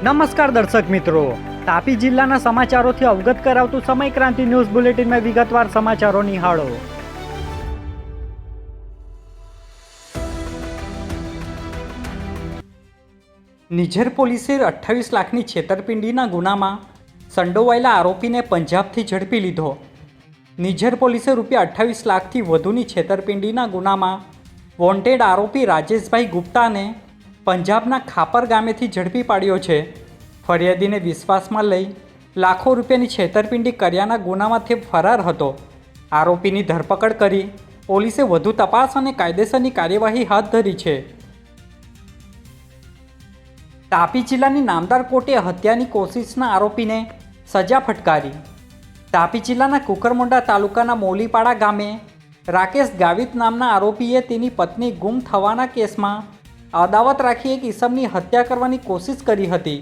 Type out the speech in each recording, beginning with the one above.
નમસ્કાર દર્શક મિત્રો, તાપી જિલ્લાના સમાચારોથી અવગત કરાવતું સમય ક્રાંતિ ન્યૂઝ બુલેટિનમાં વિગતવાર સમાચારો નિહાળો. નિઝર પોલીસે 28 લાખની છેતરપિંડીના ગુનામાં સંડોવાયેલા આરોપીને પંજાબથી ઝડપી લીધો. નિઝર પોલીસે ₹28 લાખથી વધુની છેતરપિંડીના ગુનામાં વોન્ટેડ આરોપી રાજેશભાઈ ગુપ્તાને પંજાબના ખાપર ગામેથી ઝડપી પાડ્યો છે. ફરિયાદીને વિશ્વાસમાં લઈ લાખો રૂપિયાની છેતરપિંડી કર્યાના ગુનામાં તે ફરાર હતો. આરોપીની ધરપકડ કરી પોલીસે વધુ તપાસ અને કાયદેસરની કાર્યવાહી હાથ ધરી છે. તાપી જિલ્લાની નામદાર કોર્ટે હત્યાની કોશિશના આરોપીને સજા ફટકારી. તાપી જિલ્લાના કુકરમુંડા તાલુકાના મોલીપાડા ગામે રાકેશ ગાવિત નામના આરોપીએ તેની પત્ની ગુમ થવાના કેસમાં અદાવત રાખી એક ઈસમની હત્યા કરવાની કોશિશ કરી હતી.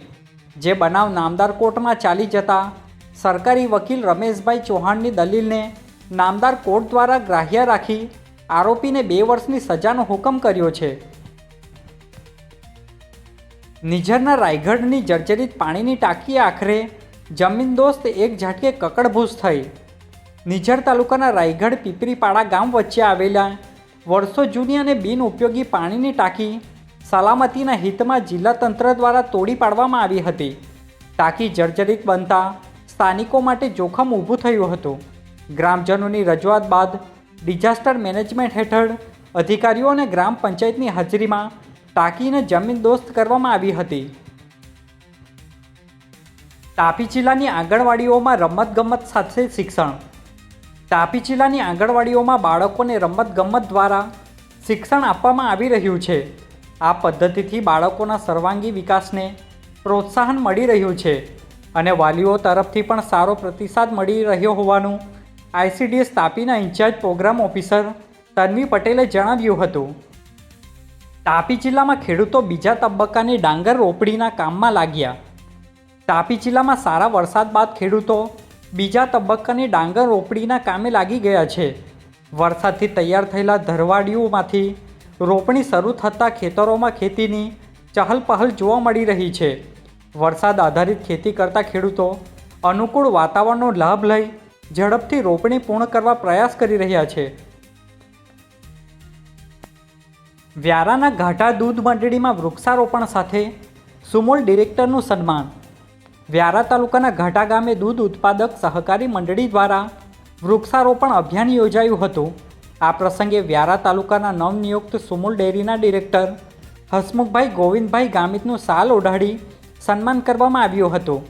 જે બનાવ નામદાર કોર્ટમાં ચાલી જતા સરકારી વકીલ રમેશભાઈ ચૌહાણની દલીલને નામદાર કોર્ટ દ્વારા ગ્રાહ્ય રાખી આરોપીને 2 વર્ષની સજાનો હુકમ કર્યો છે. નિઝરના રાયગઢની જર્જરિત પાણીની ટાંકી આખરે જમીનદોસ્ત એક ઝાટકે કકડભૂસ થઈ. નિઝર તાલુકાના રાયગઢ પીપરીપાડા ગામ વચ્ચે આવેલા વર્ષો જૂની અને બિનઉપયોગી પાણીની ટાંકી સલામતીના હિતમાં જિલ્લા તંત્ર દ્વારા તોડી પાડવામાં આવી હતી. ટાંકી જર્જરિત બનતા સ્થાનિકો માટે જોખમ ઊભું થયું હતું. ગ્રામજનોની રજૂઆત બાદ ડિઝાસ્ટર મેનેજમેન્ટ હેઠળ અધિકારીઓ અને ગ્રામ પંચાયતની હાજરીમાં ટાંકીને જમીનદોસ્ત કરવામાં આવી હતી. તાપી જિલ્લાની આંગણવાડીઓમાં રમતગમત સાથે શિક્ષણ. તાપી જિલ્લાની આંગણવાડીઓમાં બાળકોને રમતગમત દ્વારા શિક્ષણ આપવામાં આવી રહ્યું છે. આ પદ્ધતિથી બાળકોના સર્વાંગી વિકાસને પ્રોત્સાહન મળી રહ્યું છે અને વાલીઓ તરફથી પણ સારો પ્રતિસાદ મળી રહ્યો હોવાનું ICDS તાપીના ઇન્ચાર્જ પ્રોગ્રામ ઓફિસર તન્વી પટેલે જણાવ્યું હતું. તાપી જિલ્લામાં ખેડૂતો બીજા તબક્કાની ડાંગર રોપણીના કામમાં લાગ્યા. તાપી જિલ્લામાં સારા વરસાદ બાદ ખેડૂતો બીજા તબક્કાની ડાંગર રોપણીના કામે લાગી ગયા છે. વરસાદથી તૈયાર થયેલા ધરવાડીઓમાંથી રોપણી શરૂ થતાં ખેતરોમાં ખેતીની ચહલપહલ જોવા મળી રહી છે. વરસાદ આધારિત ખેતી કરતા ખેડૂતો અનુકૂળ વાતાવરણનો લાભ લઈ ઝડપથી રોપણી પૂર્ણ કરવા પ્રયાસ કરી રહ્યા છે. વ્યારાના ઘાટા દૂધ મંડળીમાં વૃક્ષારોપણ સાથે સુમોલ ડિરેક્ટરનું સન્માન. વ્યારા તાલુકાના ઘાટા ગામે દૂધ ઉત્પાદક સહકારી મંડળી દ્વારા વૃક્ષારોપણ અભિયાન યોજાયું હતું. આ પ્રસંગે વ્યારા તાલુકાના નવનિયુક્ત સુમુલ ડેરીના ડિરેક્ટર હસમુખભાઈ ગોવિંદભાઈ ગામિતનું શાલ ઓઢાડી સન્માન કરવામાં આવ્યું હતું.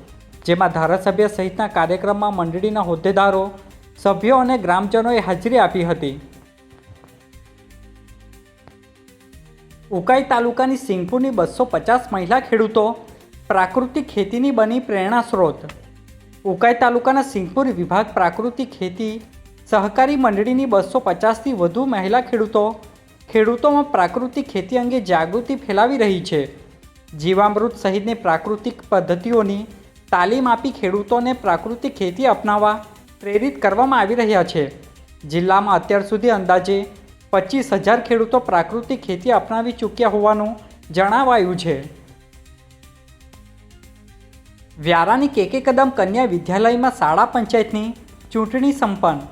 જેમાં ધારાસભ્ય સહિતના કાર્યક્રમમાં મંડળીના હોદ્દેદારો, સભ્યો અને ગ્રામજનોએ હાજરી આપી હતી. ઉકાઈ તાલુકાની સિંગપુરની 250 મહિલા ખેડૂતો પ્રાકૃતિક ખેતીની બની પ્રેરણા સ્ત્રોત. ઉકાઈ તાલુકાના સિંગપુર વિભાગ પ્રાકૃતિક ખેતી સહકારી મંડળીની 250થી વધુ મહિલા ખેડૂતોમાં પ્રાકૃતિક ખેતી અંગે જાગૃતિ ફેલાવી રહી છે. જીવામૃત સહિતની પ્રાકૃતિક પદ્ધતિઓની તાલીમ આપી ખેડૂતોને પ્રાકૃતિક ખેતી અપનાવવા પ્રેરિત કરવામાં આવી રહ્યા છે. જિલ્લામાં અત્યાર સુધી અંદાજે 25,000 ખેડૂતો પ્રાકૃતિક ખેતી અપનાવી ચૂક્યા હોવાનું જણાવાયું છે. વ્યારાની KK કદમ કન્યા વિદ્યાલયમાં શાળા પંચાયતની ચૂંટણી સંપન્ન.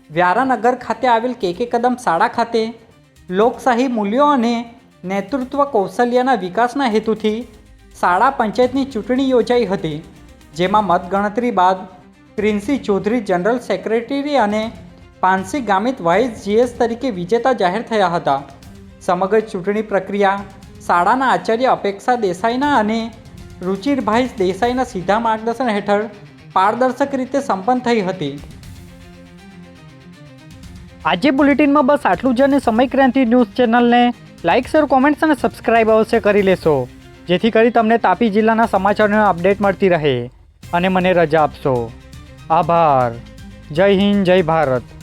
વ્યારા નગર ખાતે આવેલ KK કદમ શાળા ખાતે લોકશાહી મૂલ્યો અને નેતૃત્વ કૌશલ્યના વિકાસના હેતુથી શાળા પંચાયતની ચૂંટણી યોજાઈ હતી. જેમાં મતગણતરી બાદ પ્રિન્સી ચૌધરી જનરલ સેક્રેટરી અને પાનસી ગામિત વાઇસ GS તરીકે વિજેતા જાહેર થયા હતા. સમગ્ર ચૂંટણી પ્રક્રિયા શાળાના આચાર્ય અપેક્ષા દેસાઈના અને રુચિરભાઈ દેસાઈના સીધા માર્ગદર્શન હેઠળ પારદર્શક રીતે સંપન્ન થઈ હતી. આજે બુલેટિનમાં બસ આટલું જ અને સમય ક્રાંતિ ન્યૂઝ ચેનલને લાઇક, શેર, કોમેન્ટ્સ અને સબસ્ક્રાઇબ અવશ્ય કરી લેશો, જેથી કરી તમને તાપી જિલ્લાના સમાચારોનો અપડેટ મળતી રહે અને મને રજા આપશો. આભાર. જય હિન્દ, જય ભારત.